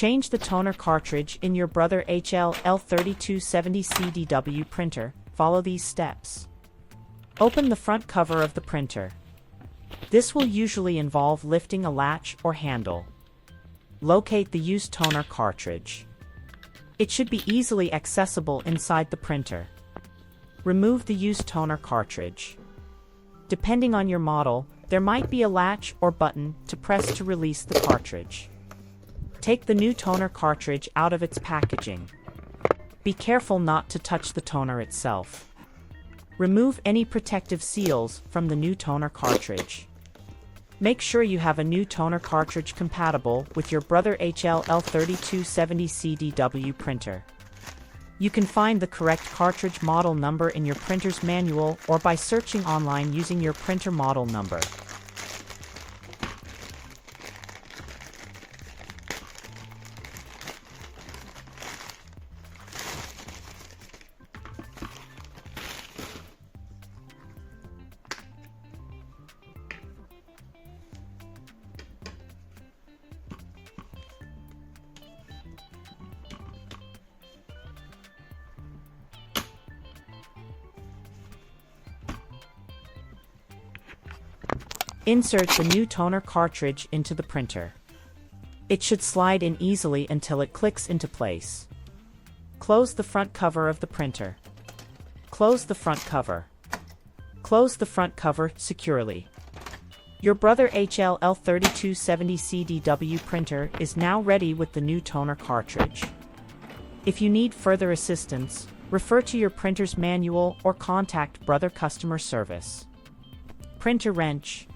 change the toner cartridge in your Brother HL-L3270CDW printer, follow these steps. Open the front cover of the printer. This will usually involve lifting a latch or handle. Locate the used toner cartridge. It should be easily accessible inside the printer. Remove the used toner cartridge. Depending on your model, there might be a latch or button to press to release the cartridge. Take the new toner cartridge out of its packaging. Be careful not to touch the toner itself. Remove any protective seals from the new toner cartridge. Make sure you have a new toner cartridge compatible with your Brother HL-L3270CDW printer. You can find the correct cartridge model number in your printer's manual or by searching online using your printer model number. Insert the new toner cartridge into the printer. It should slide in easily until it clicks into place. Close the front cover of the printer. Close the front cover. Close the front cover securely. Your Brother HL-L3270CDW printer is now ready with the new toner cartridge. If you need further assistance, refer to your printer's manual or contact Brother customer service. Printer wrench.